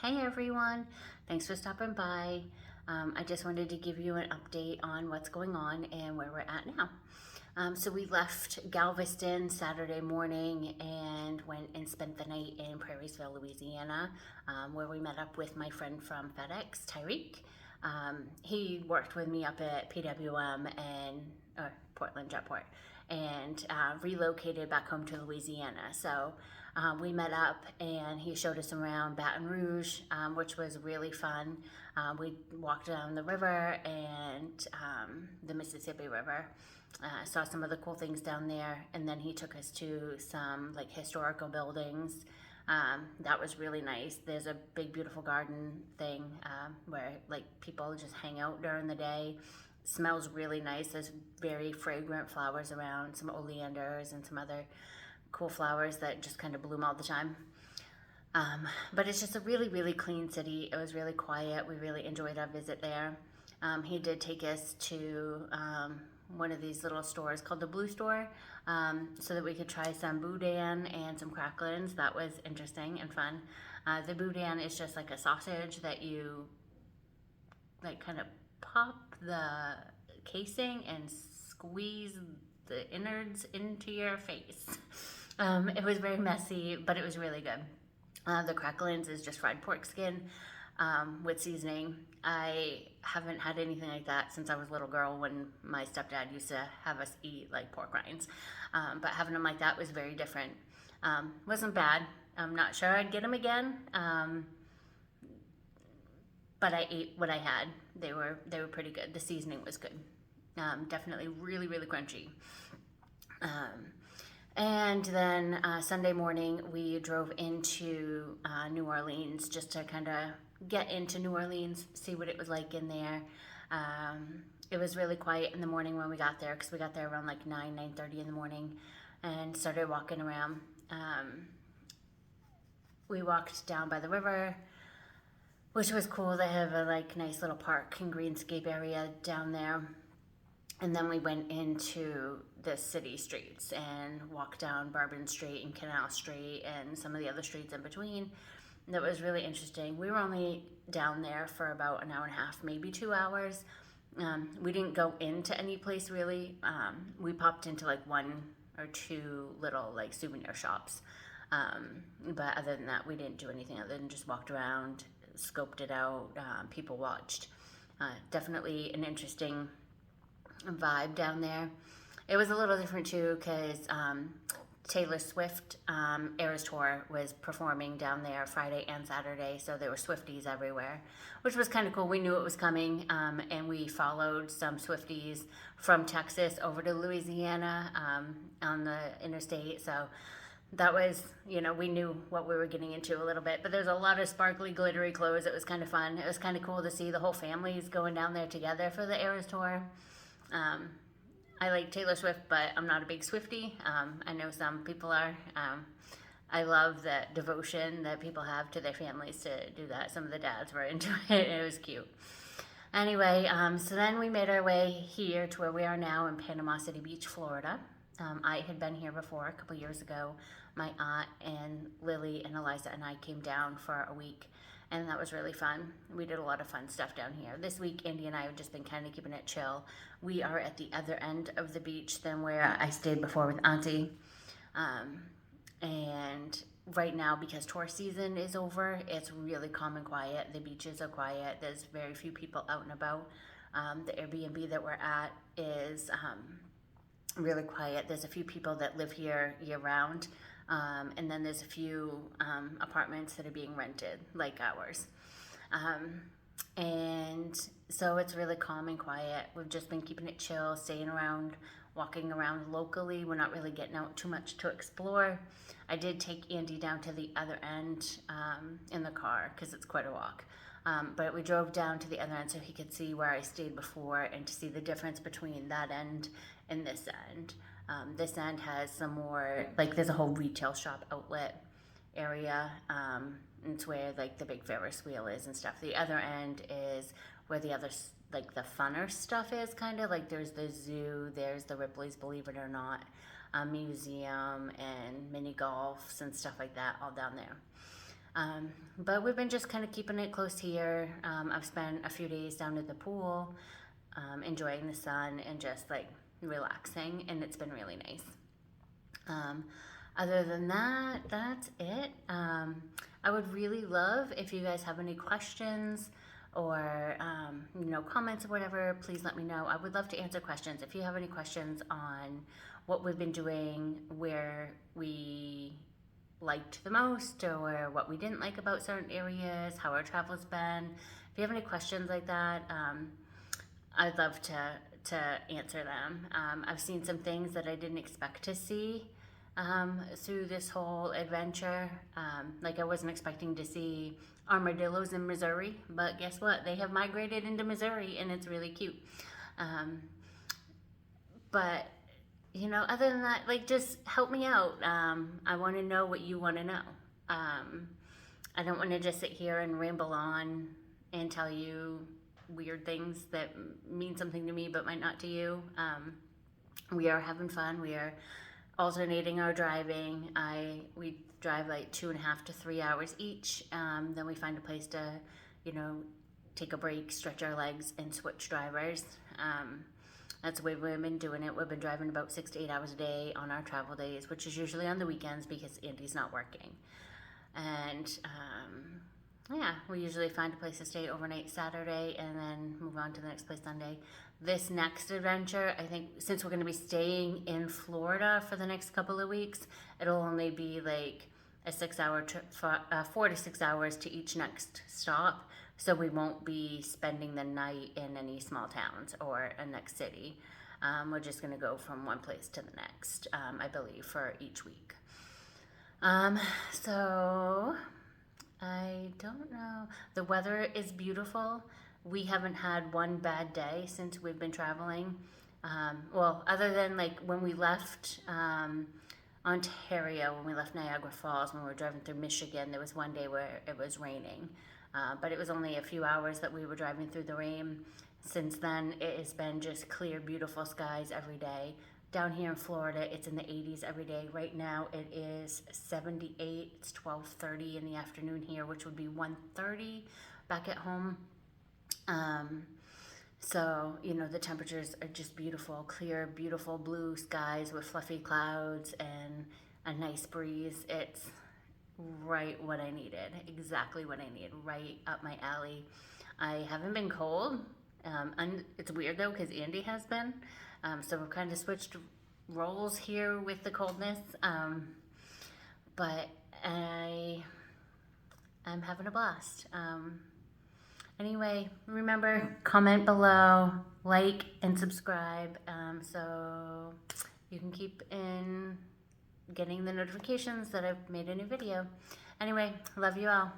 Hey everyone, thanks for stopping by. I just wanted to give you an update on what's going on and where we're at now. So we left Galveston Saturday morning and went and spent the night in Prairiesville, Louisiana, where we met up with my friend from FedEx, Tyreek. He worked with me up at PWM and Portland Jetport, and relocated back home to Louisiana. So we met up and he showed us around Baton Rouge, which was really fun. We walked down the river and the Mississippi River. Saw some of the cool things down there, and then he took us to some like historical buildings. That was really nice. There's a big, beautiful garden thing where like people just hang out during the day. Smells really nice. There's very fragrant flowers around, some oleanders and some other cool flowers that just kind of bloom all the time. But it's just a really, really clean city. It was really quiet. We really enjoyed our visit there. He did take us to one of these little stores called the Blue Store, so that we could try some boudin and some cracklins. That was interesting and fun. The boudin is just like a sausage that you like kind of pop the casing and squeeze the innards into your face. It was very messy, but it was really good. The cracklins is just fried pork skin with seasoning. I haven't had anything like that since I was a little girl when my stepdad used to have us eat like pork rinds. But having them like that was very different. Wasn't bad. I'm not sure I'd get them again. But I ate what I had. They were pretty good. The seasoning was good. Definitely really, really crunchy. And then Sunday morning, we drove into New Orleans just to kind of get into New Orleans, see what it was like in there. It was really quiet in the morning when we got there because we got there around like 9:30 in the morning and started walking around. We walked down by the river, which was cool. They have a like nice little park and greenscape area down there. And then we went into the city streets and walked down Bourbon Street and Canal Street and some of the other streets in between. That was really interesting. We were only down there for about an hour and a half, maybe 2 hours. We didn't go into any place really. We popped into like one or two little like souvenir shops. But other than that, we didn't do anything other than just walked around, scoped it out. People watched. Definitely an interesting vibe down there. It was a little different too because Taylor Swift Eras Tour was performing down there Friday and Saturday, so there were Swifties everywhere, which was kind of cool. We knew it was coming, and we followed some Swifties from Texas over to Louisiana on the interstate. So that was, we knew what we were getting into a little bit. But there's a lot of sparkly, glittery clothes. It was kind of fun. It was kind of cool to see the whole families going down there together for the Eras Tour. I like Taylor Swift, but I'm not a big Swiftie. I know some people are. I love the devotion that people have to their families to do that. Some of the dads were into it. It was cute. Anyway, so then we made our way here to where we are now in Panama City Beach, Florida. I had been here before a couple years ago. My aunt and Lily and Eliza and I came down for a week, and that was really fun. We did a lot of fun stuff down here. This week, Andy and I have just been kind of keeping it chill. We are at the other end of the beach than where I stayed before with Auntie. And right now, because tourist season is over, it's really calm and quiet. The beaches are quiet. There's very few people out and about. The Airbnb that we're at is really quiet. There's a few people that live here year round. And then there's a few apartments that are being rented, like ours. And so it's really calm and quiet. We've just been keeping it chill, staying around, walking around locally. We're not really getting out too much to explore. I did take Andy down to the other end in the car because it's quite a walk. But we drove down to the other end so he could see where I stayed before and to see the difference between that end and this end. This end has some more, like there's a whole retail shop outlet area. It's where like the big Ferris wheel is and stuff. The other end is where the other, like the funner stuff is kind of. Like there's the zoo, there's the Ripley's Believe It or Not museum and mini golfs and stuff like that all down there. But we've been just kind of keeping it close here. I've spent a few days down at the pool, enjoying the sun and just like relaxing, and it's been really nice. Other than that, that's it. I would really love if you guys have any questions or comments or whatever. Please let me know. I would love to answer questions. If you have any questions on what we've been doing, where we liked the most, or what we didn't like about certain areas, how our travel's been. If you have any questions like that, I'd love to answer them. I've seen some things that I didn't expect to see through this whole adventure. Like I wasn't expecting to see armadillos in Missouri, but guess what? They have migrated into Missouri, and it's really cute. But other than that, like, just help me out. I want to know what you want to know. I don't want to just sit here and ramble on and tell you weird things that mean something to me but might not to you. We are having fun. We are alternating our driving. We drive like 2.5 to 3 hours each. Then we find a place to, take a break, stretch our legs, and switch drivers. That's the way we've been doing it. We've been driving about 6 to 8 hours a day on our travel days, which is usually on the weekends because Andy's not working. And we usually find a place to stay overnight Saturday and then move on to the next place Sunday. This next adventure, I think, since we're going to be staying in Florida for the next couple of weeks, it'll only be like a 6-hour trip, 4 to 6 hours to each next stop. So we won't be spending the night in any small towns or a next city. We're just going to go from one place to the next, I believe, for each week. So I don't know. The weather is beautiful. We haven't had one bad day since we've been traveling. Well, other than like when we left Ontario, when we left Niagara Falls, when we were driving through Michigan, there was one day where it was raining. But it was only a few hours that we were driving through the rain. Since then, it has been just clear, beautiful skies every day. Down here in Florida, it's in the 80s every day. Right now, it is 78. It's 12:30 in the afternoon here, which would be 1:30 back at home. So, the temperatures are just beautiful, clear, beautiful blue skies with fluffy clouds and a nice breeze. It's right what I needed, exactly what I need, right up my alley. I haven't been cold. It's weird though, because Andy has been. So we've kind of switched roles here with the coldness. But I'm having a blast. Anyway, remember, comment below, like, and subscribe, so you can keep in getting the notifications that I've made a new video. Anyway, love you all.